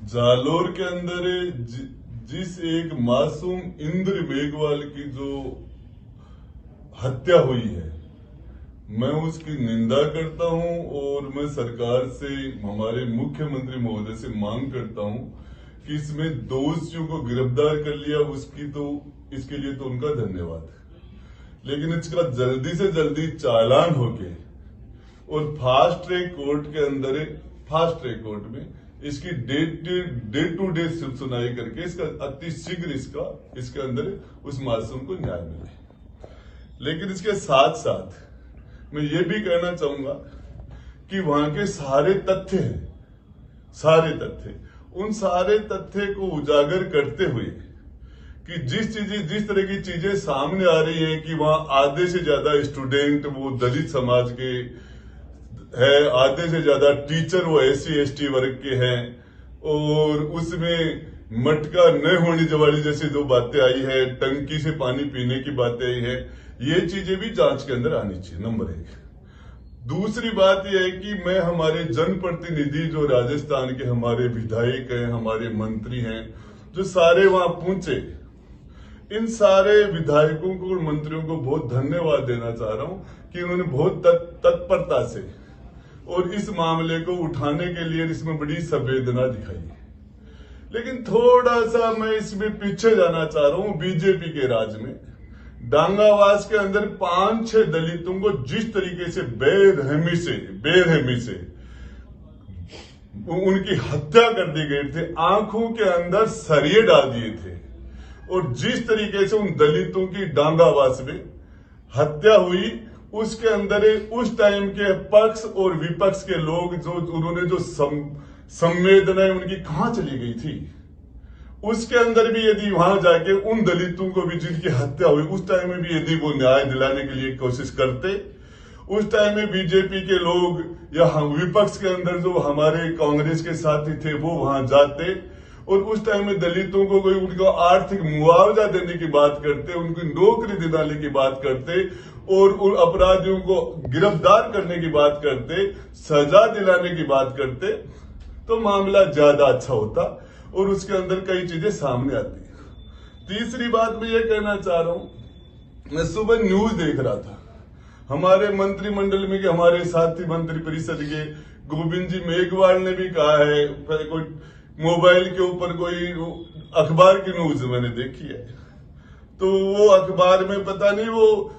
जालोर के अंदर जिस एक मासूम इंद्र मेघवाल की जो हत्या हुई है, मैं उसकी निंदा करता हूं और मैं सरकार से, हमारे मुख्यमंत्री महोदय से मांग करता हूं कि इसमें दोषियों को गिरफ्तार कर लिया, इसके लिए तो उनका धन्यवाद, लेकिन इसका जल्दी से जल्दी चालान होके और फास्ट ट्रैक कोर्ट में इसकी डे टू डे सुनवाई करके इसका अति शीघ्र इसके अंदर उस मासूम को न्याय मिले। लेकिन इसके साथ साथ मैं ये भी कहना चाहूंगा कि वहां के सारे तथ्य उन सारे तथ्य को उजागर करते हुए कि जिस तरह की चीजें सामने आ रही हैं कि वहां आधे से ज्यादा स्टूडेंट वो दलित समाज के है, आधे से ज्यादा टीचर वो SC/ST वर्ग के हैं, और उसमें मटका न होने जवाली जैसी जो बातें आई है, टंकी से पानी पीने की बातें आई है, ये चीजें भी जांच के अंदर आनी चाहिए, नंबर 1। दूसरी बात यह है कि मैं हमारे जनप्रतिनिधि जो राजस्थान के हमारे विधायक हैं, हमारे मंत्री हैं, जो सारे वहां पहुंचे, इन सारे विधायकों को और मंत्रियों को बहुत धन्यवाद देना चाह रहा हूं कि उन्होंने बहुत तत्परता से और इस मामले को उठाने के लिए इसमें बड़ी संवेदना दिखाई। लेकिन थोड़ा सा मैं इसमें पीछे जाना चाह रहा हूं। बीजेपी के राज में डांगावास के अंदर 5-6 दलितों को जिस तरीके से बेरहमी से उनकी हत्या कर दी गई थी, आंखों के अंदर सरिये डाल दिए थे, और जिस तरीके से उन दलितों की डांगावास में हत्या हुई, उसके अंदर उस टाइम के पक्ष और विपक्ष के लोग उन्होंने जो संवेदनाएं उनकी कहां चली गई थी, उसके अंदर भी यदि वहां जाके उन दलितों को भी जिनकी हत्या हुई उस टाइम में भी यदि वो न्याय दिलाने के लिए कोशिश करते, उस टाइम में बीजेपी के लोग या विपक्ष के अंदर जो हमारे कांग्रेस के साथी थे वो वहां जाते और उस टाइम में दलितों को कोई उनको आर्थिक मुआवजा देने की बात करते, उनको नौकरी दिलाने की बात करते और उन अपराधियों को गिरफ्तार करने की बात करते, सजा दिलाने की बात करते, तो मामला ज्यादा अच्छा होता और उसके अंदर कई चीजें सामने आती। तीसरी बात मैं ये कहना चाह रहा हूं, मैं सुबह न्यूज देख रहा था, हमारे मंत्रिमंडल में के हमारे साथी मंत्री परिषद के गोविंद जी मेघवाल ने भी कहा है, कोई मोबाइल के ऊपर कोई अखबार की न्यूज मैंने देखी है, तो वो अखबार में पता नहीं वो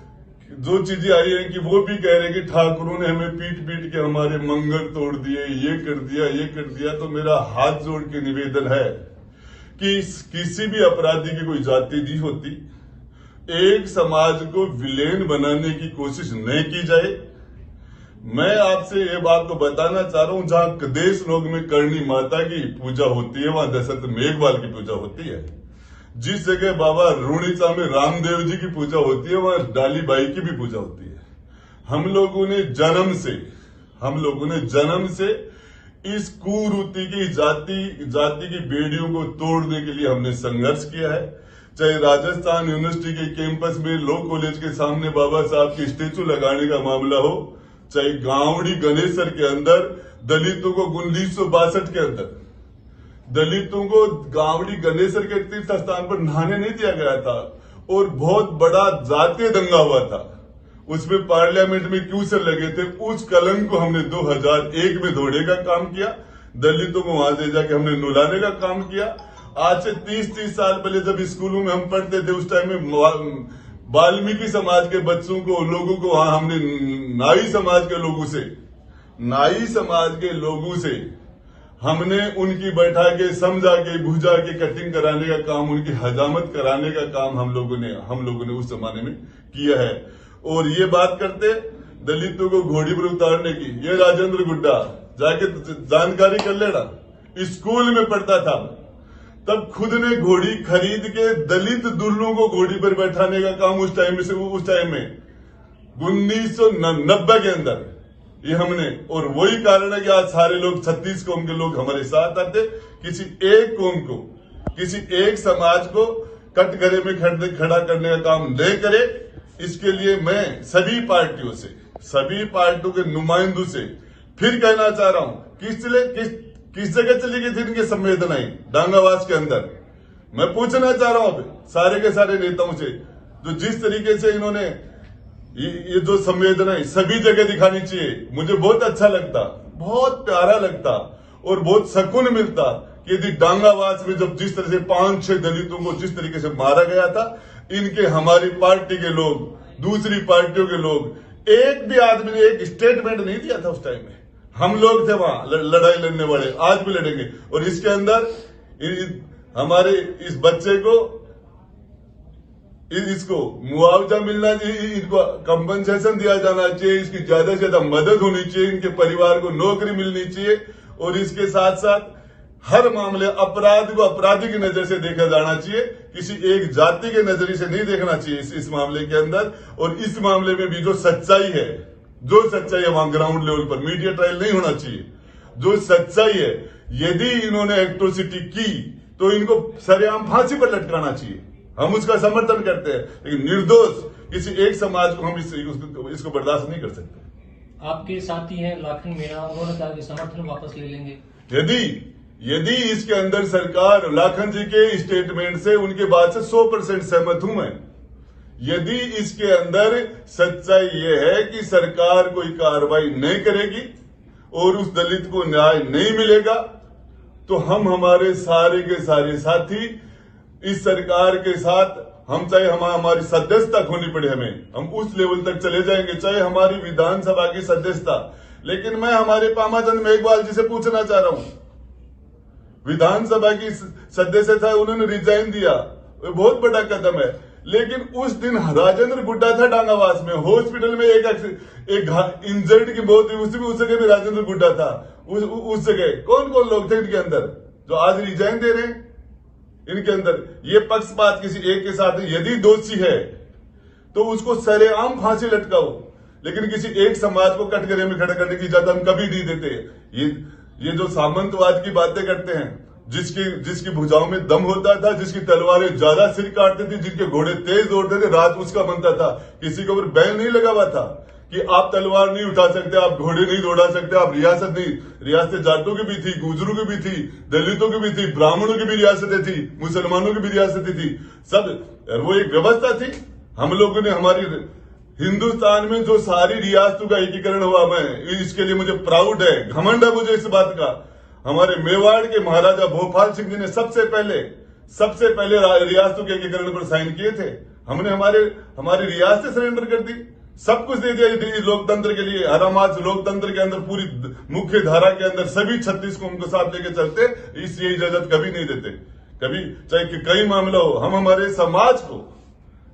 जो चीजें आई है कि वो भी कह रहे कि ठाकुरों ने हमें पीट के हमारे मंगल तोड़ दिए, ये कर दिया। तो मेरा हाथ जोड़ के निवेदन है कि किसी भी अपराधी की कोई जाति नहीं होती, एक समाज को विलेन बनाने की कोशिश नहीं की जाए। मैं आपसे ये बात को बताना चाह रहा हूं, जहां कदेश लोग में करणी माता की पूजा होती है, वहां दशरथ मेघवाल की पूजा होती है। जिस जगह बाबा रूणीचा में रामदेव जी की पूजा होती है, वहां डाली बाई की भी पूजा होती है। हम लोगों ने जन्म से इस कुरीति की जाति की बेड़ियों को तोड़ने के लिए हमने संघर्ष किया है। चाहे राजस्थान यूनिवर्सिटी के कैंपस में लॉ कॉलेज के सामने बाबा साहब की स्टेचू लगाने का मामला हो, चाहे गांवड़ी गणेशर के अंदर दलितों को 1962 के अंदर दलितों को गांवड़ी गणेशर के तीर्थ स्थान पर नहाने नहीं दिया गया था और बहुत बड़ा जातीय दंगा हुआ था, उसमें पार्लियामेंट में क्यूसर लगे थे। उस कलंक को हमने 2001 में धोने का काम किया, दलितों को वहां से जाके हमने नुलाने का काम किया। आज से 30 साल पहले जब स्कूलों में हम पढ़ते थे, उस टाइम में वाल्मीकि समाज के बच्चों को लोगों को वहां हमने नाई समाज के लोगों से हमने उनकी बैठा के समझा के भुजा के कटिंग कराने का काम, उनकी हजामत कराने का काम हम लोगों ने उस जमाने में किया है। और ये बात करते दलितों को घोड़ी पर उतारने की, ये राजेंद्र गुड्डा जाके जानकारी कर लेना, स्कूल में पढ़ता था तब खुद ने घोड़ी खरीद के दलित दुल्लों को घोड़ी पर बैठाने का काम उस टाइम में 1990 के अंदर ये हमने, और वही कारण है कि आज सारे लोग 36 कौम के लोग हमारे साथ आते। किसी एक कौम को, किसी एक समाज को कटघरे में खड़ा करने का काम नहीं करे। इसके लिए मैं सभी पार्टियों के नुमाइंदों से फिर कहना चाह रहा हूं, किस जगह चली गई थी इनकी संवेदनाएं डांगावास के अंदर? मैं पूछना चाह रहा हूं अब सारे के सारे नेताओं से, जो जिस तरीके से इन्होंने ये जो संवेदनाएं सभी जगह दिखानी चाहिए, मुझे बहुत अच्छा लगता, बहुत प्यारा लगता और बहुत सुकून मिलता कि यदि डांगावास में जब जिस तरह से 5-6 दलितों को जिस तरीके से मारा गया था, इनके हमारी पार्टी के लोग, दूसरी पार्टियों के लोग, एक भी आदमी ने एक स्टेटमेंट नहीं दिया था उस टाइम में। हम लोग थे वहां लड़ाई लड़ने वाले, आज भी लड़ेंगे। और इसके अंदर हमारे इस बच्चे को इसको मुआवजा मिलना चाहिए, इनको कंपनसेशन दिया जाना चाहिए, इसकी ज्यादा से ज्यादा मदद होनी चाहिए, इनके परिवार को नौकरी मिलनी चाहिए। और इसके साथ साथ हर मामले अपराध को अपराधी की नजर से देखा जाना चाहिए, किसी एक जाति के नजरिए से नहीं देखना चाहिए इस मामले के अंदर। और इस मामले में भी जो सच्चाई है वहां ग्राउंड लेवल पर मीडिया ट्रायल नहीं होना चाहिए। जो सच्चाई है, यदि इन्होंने एक्ट्रोसिटी की तो इनको सरेआम फांसी पर लटकाना चाहिए। हम उसका समर्थन करते हैं, लेकिन निर्दोष किसी एक समाज को हम इसको बर्दाश्त नहीं कर सकते। आपके साथी हैं लाखन मीणा, उन्होंने कहा कि समर्थन वापस ले लेंगे। यदि इसके अंदर सरकार, लाखन जी के स्टेटमेंट से, उनके बात से 100% सहमत हूं मैं। यदि इसके अंदर सच्चाई ये है कि सरकार कोई कार्रवाई नहीं करेगी और उस दलित को न्याय नहीं मिलेगा, तो हम हमारे सारे के सारे साथी इस सरकार के साथ, हम चाहे हमारी सदस्यता खोनी पड़े हम उस लेवल तक चले जाएंगे, चाहे हमारी विधानसभा की सदस्यता। लेकिन मैं हमारे पामाचंद मेघवाल जी से पूछना चाह रहा हूं, विधानसभा की सदस्यता उन्होंने रिजाइन दिया, बहुत बड़ा कदम है। लेकिन उस दिन राजेंद्र गुड्डा था डांगावास में, हॉस्पिटल में एक इंजर्ड की मौत हुई, उस जगह में राजेंद्र गुड्डा था। उस जगह कौन कौन लोग थे इनके अंदर जो आज रिजाइन दे रहे हैं? इनके अंदर ये पक्षपात किसी एक के साथ, यदि दोषी है तो उसको सरेआम फांसी लटकाओ, लेकिन किसी एक समाज को कटघरे में खड़ा करने की इजाजत हम कभी नहीं देते। ये जो सामंतवाद की बातें करते हैं, जिसकी भुजाओं में दम होता था, जिसकी तलवारें ज्यादा सिर काटती थी, जिनके घोड़े तेज दौड़ते थे, रात उसका बनता था, किसी के ऊपर बैन नहीं लगा हुआ था कि आप तलवार नहीं उठा सकते, आप घोड़े नहीं दौड़ा सकते, आप रियासत नहीं। रियासतें जाटों की भी थी, गुजरों की भी थी, दलितों की भी थी, ब्राह्मणों की भी रियासतें थी, मुसलमानों की भी रियासतें थी, सब वो एक व्यवस्था थी। हम लोगों ने हमारी हिंदुस्तान में जो सारी रियासतों का एकीकरण हुआ, मैं इसके लिए मुझे प्राउड है, घमंड है मुझे इस बात का। हमारे मेवाड़ के महाराजा भोपाल सिंह जी ने सबसे पहले रियासतों के एकीकरण पर साइन किए थे। हमने हमारी रियासतें सरेंडर कर दी, सब कुछ दे दिया लोकतंत्र के लिए। हर समाज लोकतंत्र के अंदर पूरी मुख्य धारा के अंदर सभी 36 को उनको साथ लेके चलते, इसलिए इजाजत कभी नहीं देते, कभी, चाहे कई मामला हो। हम हमारे समाज को,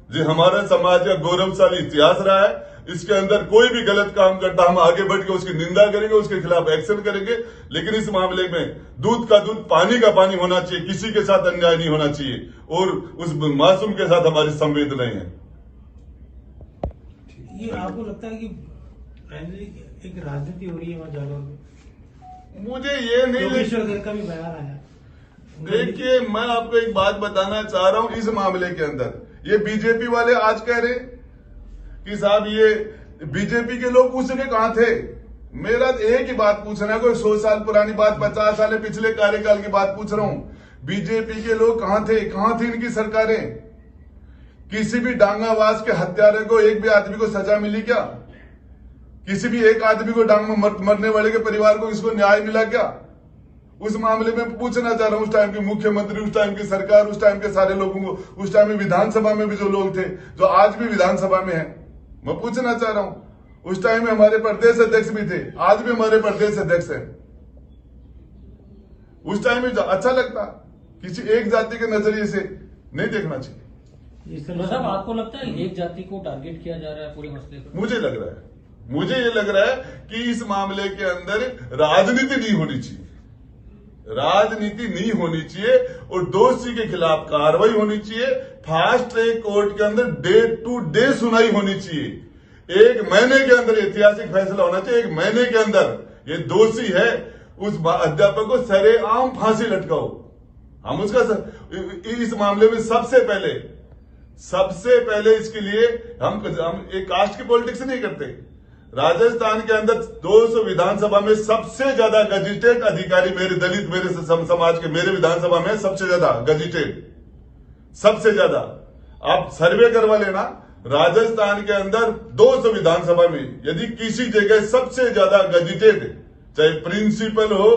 जो हमारा समाज का गौरवशाली इतिहास रहा है, इसके अंदर कोई भी गलत काम करता हम आगे बढ़ के उसकी निंदा करेंगे, उसके खिलाफ एक्शन करेंगे। लेकिन इस मामले में दूध का दूध पानी का पानी होना चाहिए, किसी के साथ अन्याय नहीं होना चाहिए, और उस मासूम के साथ हमारी संवेदनाएं हैं। ये आपको लगता है कि एक राजनीति हो रही है वहां जालौर में? मुझे ये नहीं लगता, का भी बयान आया। देखिए, मैं आपको एक बात बताना चाह रहा हूं, इस मामले के अंदर ये बीजेपी वाले आज कह रहे कि साहब ये बीजेपी के लोग उस जगह कहां थे। मेरा एक ही बात पूछना है, कोई 100 साल पुरानी बात, 50 साल पिछले कार्यकाल की बात पूछ रहा हूं। बीजेपी के लोग कहां थे, कहां थी इनकी सरकारें? किसी भी डांगावास के हत्यारे को, एक भी आदमी को सजा मिली क्या? किसी भी एक आदमी को डांग में मरने वाले के परिवार को इसको न्याय मिला क्या? उस मामले में पूछना चाह रहा हूं, उस टाइम के मुख्यमंत्री, उस टाइम की सरकार, उस टाइम के सारे लोगों को, उस टाइम में विधानसभा में भी जो लोग थे, जो आज भी विधानसभा में है, मैं पूछना चाह रहा हूं। उस टाइम में हमारे प्रदेश अध्यक्ष भी थे, आज भी हमारे प्रदेश अध्यक्ष है। उस टाइम में अच्छा लगता, किसी एक जाति के नजरिए से नहीं देखना चाहिए। साहब, आपको लगता है एक जाति को टारगेट किया जा रहा है पूरे मसले पर? मुझे ये लग रहा है कि इस मामले के अंदर राजनीति नहीं होनी चाहिए, राजनीति नहीं होनी चाहिए, और दोषी के खिलाफ कार्रवाई होनी चाहिए। फास्ट ट्रैक कोर्ट के अंदर डे टू डे सुनाई होनी चाहिए। 1 महीने के अंदर ऐतिहासिक फैसला होना चाहिए। 1 महीने के अंदर ये दोषी है, उस अध्यापक को सरेआम फांसी लटकाओ। हम उसका इस मामले में सबसे पहले इसके लिए हम एक कास्ट की पॉलिटिक्स नहीं करते। राजस्थान के अंदर 200 विधानसभा में सबसे ज्यादा गजिटेड अधिकारी मेरे दलित, मेरे समाज के, मेरे विधानसभा में सबसे ज्यादा गजिटेड, सबसे ज्यादा। आप सर्वे करवा लेना, राजस्थान के अंदर 200 विधानसभा में यदि किसी जगह सबसे ज्यादा गजिटेड, चाहे प्रिंसिपल हो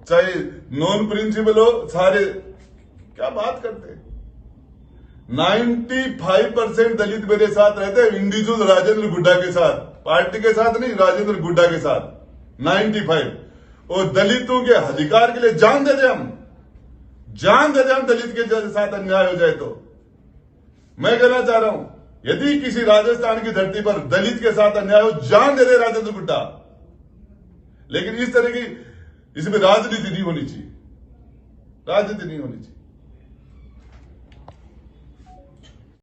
चाहे नॉन प्रिंसिपल हो, सारे क्या बात करते हैं। 95% दलित मेरे साथ रहते हैं, इंडिविजुअल राजेंद्र गुड्डा के साथ, पार्टी के साथ नहीं, राजेंद्र गुड्डा के साथ 95। और दलितों के अधिकार के लिए जान दे दे हम, जान दे दे हम, दलित के साथ अन्याय हो जाए तो। मैं कहना चाह रहा हूं, यदि किसी राजस्थान की धरती पर दलित के साथ अन्याय हो, जान दे दे राजेंद्र गुड्डा। लेकिन इस तरह की इसमें राजनीति नहीं होनी चाहिए, राजनीति नहीं होनी चाहिए।